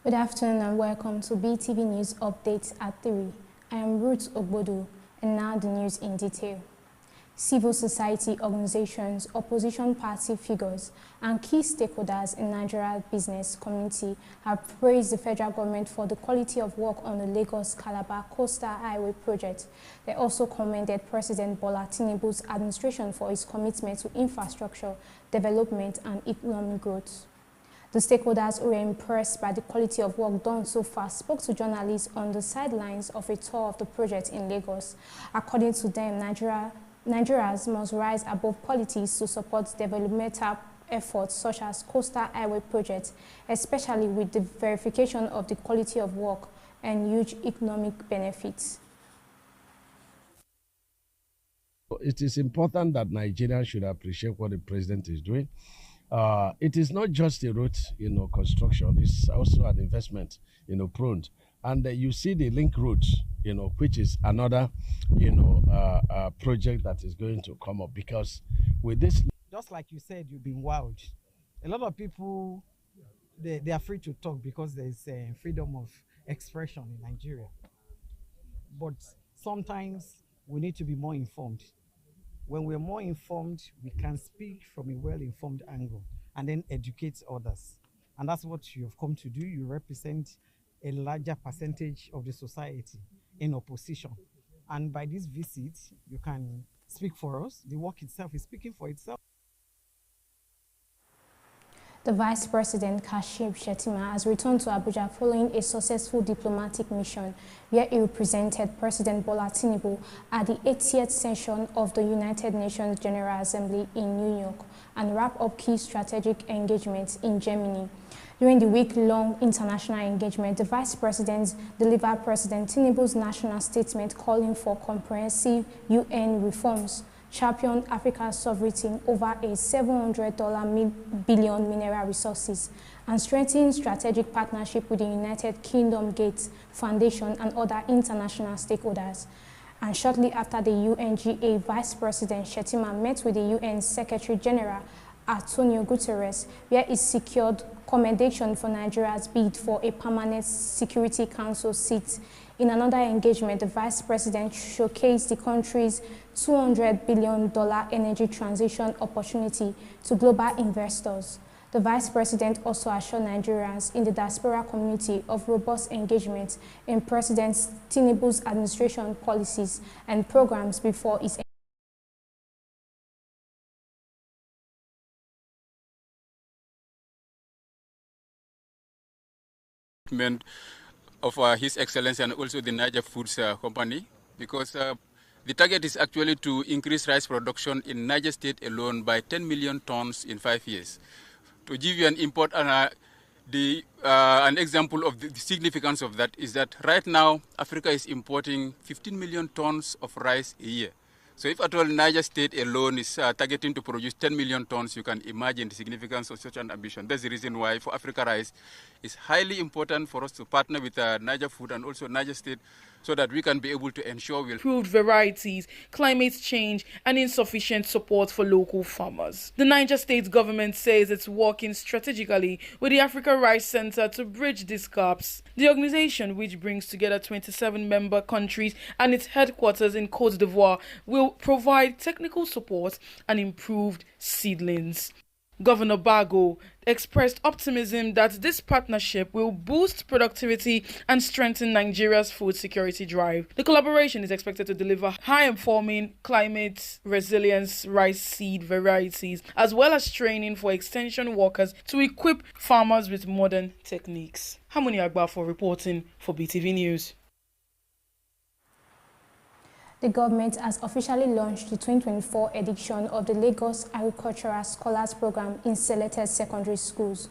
Good afternoon and welcome to BeeTv News Updates at 3. I am Ruth Ogbodo, and now the news in detail. Civil society organizations, opposition party figures, and key stakeholders in Nigeria's business community have praised the federal government for the quality of work on the Lagos-Calabar Coastal Highway project. They also commended President Bola Tinubu's administration for its commitment to infrastructure, development, and economic growth. The stakeholders who were impressed by the quality of work done so far spoke to journalists on the sidelines of a tour of the project in Lagos. According to them, Nigerians must rise above politics to support developmental efforts such as Coastal Highway projects, especially with the verification of the quality of work and huge economic benefits. It is important that Nigerians should appreciate what the president is doing. It is not just a road, construction. It's also an investment, prone. And you see the link roads, which is another, project that is going to come up, because with this, just like you said, you've been wowed. A lot of people, they are free to talk because there is freedom of expression in Nigeria. But sometimes we need to be more informed. When we're more informed, we can speak from a well-informed angle and then educate others. And that's what you have come to do. You represent a larger percentage of the society in opposition. And by this visit, you can speak for us. The work itself is speaking for itself. The Vice President, Kashim Shettima, has returned to Abuja following a successful diplomatic mission where he represented President Bola Tinubu at the 80th session of the United Nations General Assembly in New York and wrapped up key strategic engagements in Germany. During the week-long international engagement, the Vice President delivered President Tinubu's national statement calling for comprehensive UN reforms, championed Africa's sovereignty over a $700 billion mineral resources, and strengthened strategic partnership with the United Kingdom Gates Foundation and other international stakeholders. And shortly after the UNGA, Vice President Shettima met with the UN Secretary General Antonio Guterres, where he secured commendation for Nigeria's bid for a permanent Security Council seat. In another engagement, the Vice President showcased the country's $200 billion energy transition opportunity to global investors. The Vice President also assured Nigerians in the diaspora community of robust engagement in President Tinubu's administration policies and programs before his of His Excellency and also the Niger Foods Company, because the target is actually to increase rice production in Niger State alone by 10 million tons in 5 years. To give you an an example of the significance of that is that right now Africa is importing 15 million tons of rice a year. So if at all Niger State alone is targeting to produce 10 million tons, you can imagine the significance of such an ambition. That's the reason why for Africa Rice, it's highly important for us to partner with Niger Food and also Niger State so that we can be able to ensure we'll improved varieties, climate change, and insufficient support for local farmers. The Niger State government says it's working strategically with the Africa Rice Center to bridge these gaps. The organization, which brings together 27 member countries and its headquarters in Côte d'Ivoire, will provide technical support and improved seedlings. Governor Bago expressed optimism that this partnership will boost productivity and strengthen Nigeria's food security drive. The collaboration is expected to deliver high-performing, climate resilience rice seed varieties, as well as training for extension workers to equip farmers with modern techniques. Harmony Agba for reporting for BeeTv News. The government has officially launched the 2024 edition of the Lagos Agricultural Scholars Program in selected secondary schools.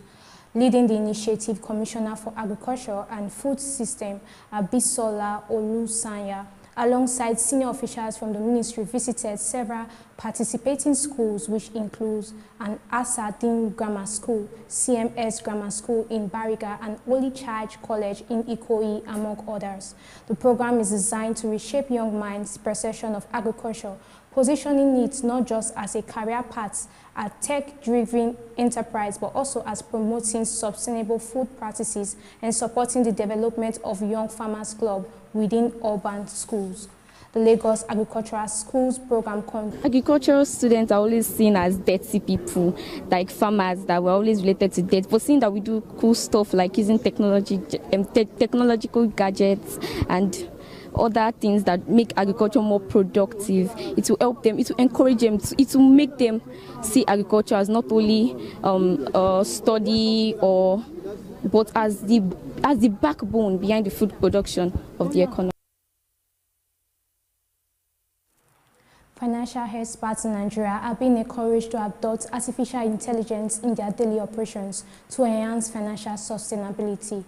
Leading the initiative, Commissioner for Agriculture and Food System, Abisola Olusanya, alongside senior officials from the ministry, visited several participating schools, which includes an Asadin Grammar School, CMS Grammar School in Bariga, and Holy Church College in Ikoyi, among others. The program is designed to reshape young minds' perception of agriculture, positioning it not just as a career path, a tech-driven enterprise, but also as promoting sustainable food practices and supporting the development of young farmers club within urban schools. The Lagos Agricultural Schools program. Agricultural students are always seen as dirty people, like farmers that were always related to dirt. But seeing that we do cool stuff like using technological gadgets and other things that make agriculture more productive, it will help them, it will encourage them, it will make them see agriculture as not only study but as the backbone behind the food production of the economy. Financial experts in Nigeria are being encouraged to adopt artificial intelligence in their daily operations to enhance financial sustainability.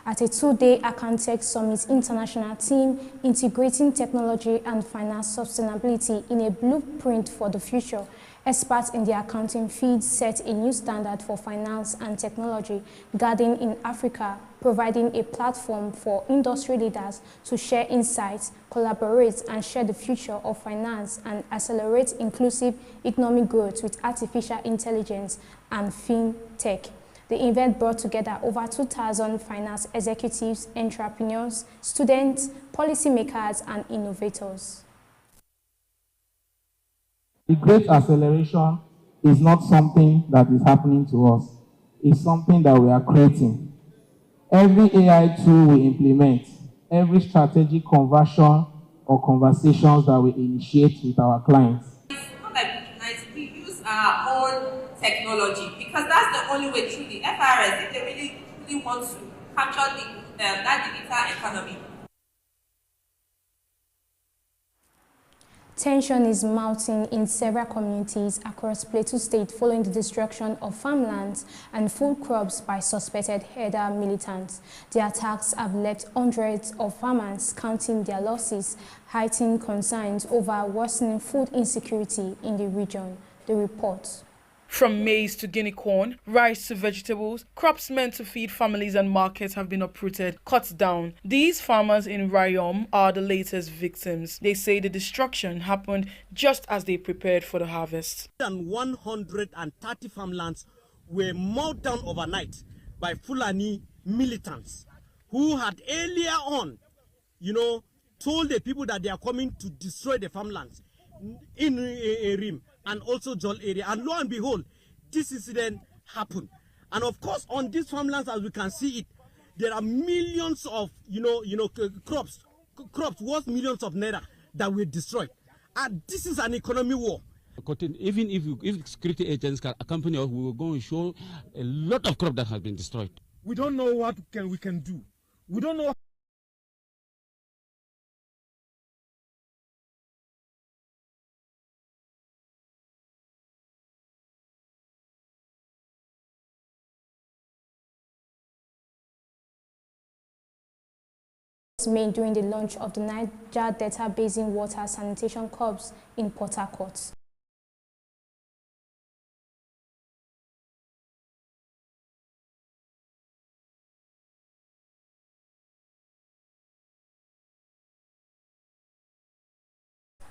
At a two-day Accountech Summit international team integrating technology and finance sustainability in a blueprint for the future, experts in the accounting field set a new standard for finance and technology guiding in Africa, providing a platform for industry leaders to share insights, collaborate, and share the future of finance and accelerate inclusive economic growth with artificial intelligence and fintech. The event brought together over 2,000 finance executives, entrepreneurs, students, policymakers, and innovators. The great acceleration is not something that is happening to us. It's something that we are creating. Every AI tool we implement, every strategic conversion or conversations that we initiate with our clients. It's not like we use our own technology because that's the only way through the FRS if they really want to capture that digital economy. Tension is mounting in several communities across Plateau State following the destruction of farmlands and food crops by suspected Haida militants. The attacks have left hundreds of farmers counting their losses, heightening concerns over worsening food insecurity in the region. The report. From maize to guinea corn, rice to vegetables, crops meant to feed families and markets have been uprooted, cut down. These farmers in Rayom are the latest victims. They say the destruction happened just as they prepared for the harvest. 130 farmlands were mowed down overnight by Fulani militants who had earlier on, told the people that they are coming to destroy the farmlands in Rim and also Jol area, and lo and behold, this incident happened. And of course, on these farmlands, as we can see it, there are millions of crops worth millions of naira that were destroyed. And this is an economy war. Even if security agents can accompany us, we will go and show a lot of crop that has been destroyed. We don't know what we can do. We don't know. Made during the launch of the Niger Delta Basin Water Sanitation Corps in Port Harcourt.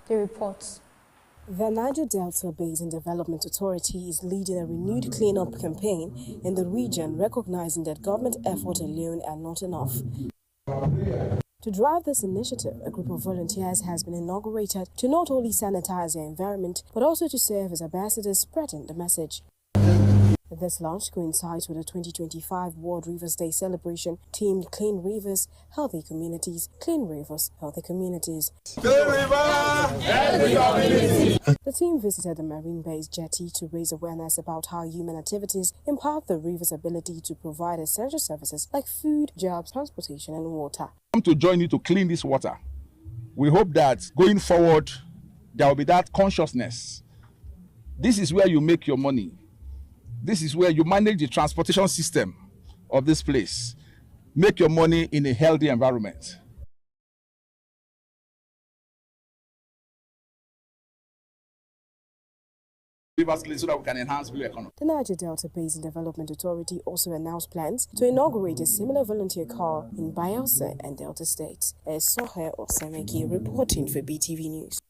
The report. The Niger Delta Basin Development Authority is leading a renewed cleanup campaign in the region, recognizing that government efforts alone are not enough. To drive this initiative, a group of volunteers has been inaugurated to not only sanitize their environment, but also to serve as ambassadors spreading the message. This launch coincides with the 2025 World Rivers Day celebration themed Clean Rivers, Healthy Communities, Clean Rivers, Healthy Communities. Clean river, healthy communities. The team visited the marine-based jetty to raise awareness about how human activities impact the river's ability to provide essential services like food, jobs, transportation, and water. Come to join you to clean this water. We hope that going forward, there will be that consciousness. This is where you make your money. This is where you manage the transportation system of this place. Make your money in a healthy environment. So that we can enhance blue economy. The Niger Delta Basin Development Authority also announced plans to inaugurate a similar volunteer car in Bayelsa and Delta States. Sohe Osemeki reporting for BeeTv News.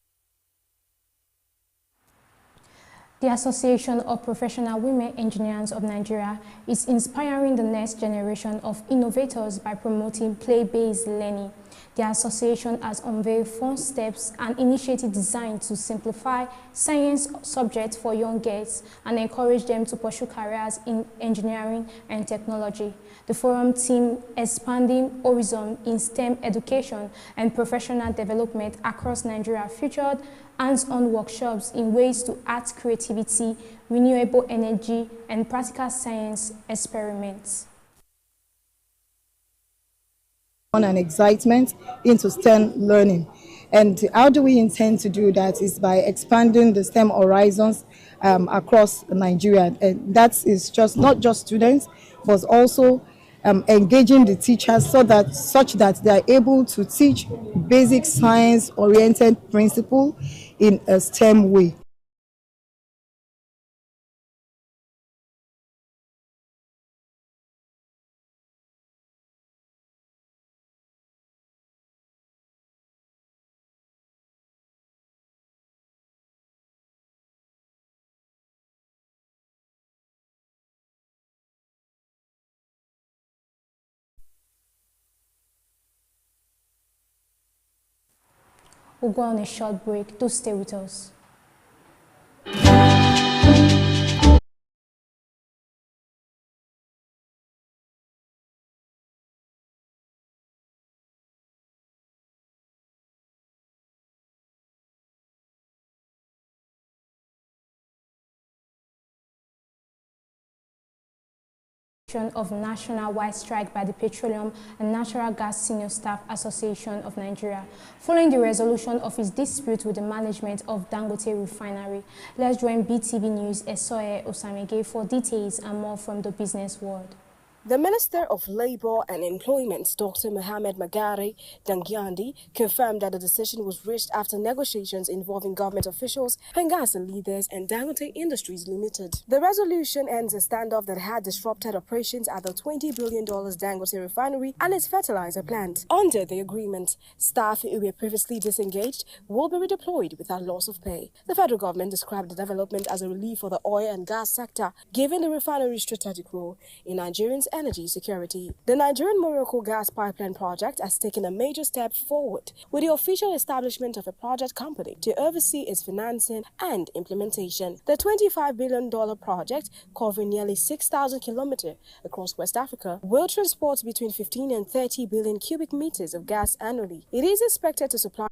The Association of Professional Women Engineers of Nigeria is inspiring the next generation of innovators by promoting play-based learning. The association has unveiled 4 steps and initiative designed to simplify science subjects for young girls and encourage them to pursue careers in engineering and technology. The forum theme expanding horizon in STEM education and professional development across Nigeria featured hands-on workshops in ways to art creativity, renewable energy, and practical science experiments. And excitement into STEM learning. And how do we intend to do that is by expanding the STEM horizons across Nigeria. And that is just not just students, but also engaging the teachers such that they are able to teach basic science-oriented principle in a STEM way. We'll go on a short break. Do stay with us. Of national-wide strike by the Petroleum and Natural Gas Senior Staff Association of Nigeria, following the resolution of its dispute with the management of Dangote Refinery. Let's join BeeTv News Esoye Osamege for details and more from the business world. The Minister of Labour and Employment, Dr. Mohamed Magari Dangyandi, confirmed that the decision was reached after negotiations involving government officials, gas leaders, and Dangote Industries Limited. The resolution ends a standoff that had disrupted operations at the $20 billion Dangote Refinery and its fertilizer plant. Under the agreement, staff who were previously disengaged will be redeployed without loss of pay. The federal government described the development as a relief for the oil and gas sector, given the refinery's strategic role in Nigerians' energy security. The Nigerian-Morocco gas pipeline project has taken a major step forward with the official establishment of a project company to oversee its financing and implementation. The $25 billion project, covering nearly 6,000 kilometers across West Africa, will transport between 15 and 30 billion cubic meters of gas annually. It is expected to supply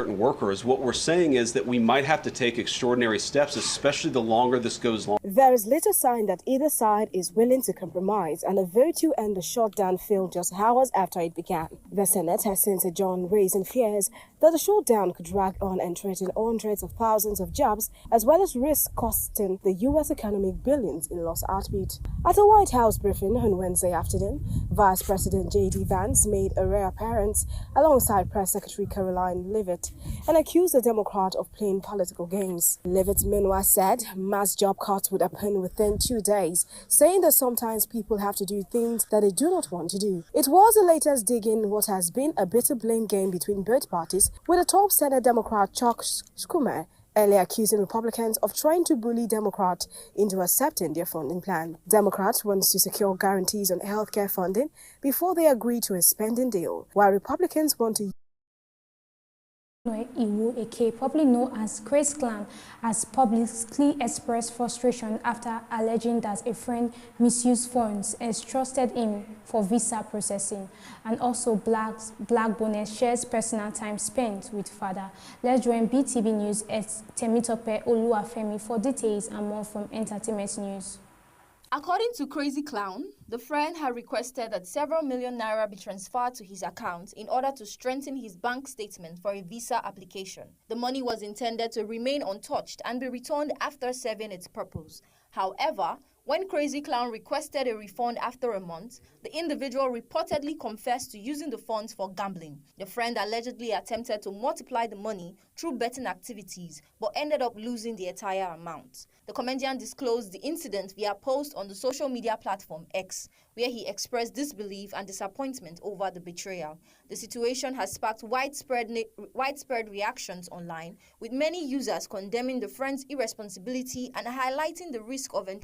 certain workers. What we're saying is that we might have to take extraordinary steps, especially the longer this goes on. There is little sign that either side is willing to compromise, and a vote to end the shutdown failed just hours after it began. The Senate has since adjourned, raising fears that the shutdown could drag on and threaten hundreds of thousands of jobs, as well as risk costing the U.S. economy billions in lost output. At a White House briefing on Wednesday afternoon, Vice President J.D. Vance made a rare appearance alongside Press Secretary Caroline Leavitt and accused the Democrat of playing political games. Leavitt meanwhile said mass job cuts would happen within 2 days, saying that sometimes people have to do things that they do not want to do. It was the latest dig in what has been a bitter blame game between both parties, with the top Senate Democrat Chuck Schumer earlier accusing Republicans of trying to bully Democrats into accepting their funding plan. Democrats want to secure guarantees on healthcare funding before they agree to a spending deal, while Republicans want to Iwu Eke, probably known as Chris Clan, has publicly expressed frustration after alleging that a friend misused funds entrusted him for visa processing, and also Black Bonnet shares personal time spent with father. Let's join BeeTv News at Temitope Oluwafemi for details and more from Entertainment News. According to Crazy Clown, the friend had requested that several million naira be transferred to his account in order to strengthen his bank statement for a visa application. The money was intended to remain untouched and be returned after serving its purpose. However, When Crazy Clown requested a refund after a month, the individual reportedly confessed to using the funds for gambling. The friend allegedly attempted to multiply the money through betting activities, but ended up losing the entire amount. The comedian disclosed the incident via a post on the social media platform X, where he expressed disbelief and disappointment over the betrayal. The situation has sparked widespread reactions online, with many users condemning the friend's irresponsibility and highlighting the risk of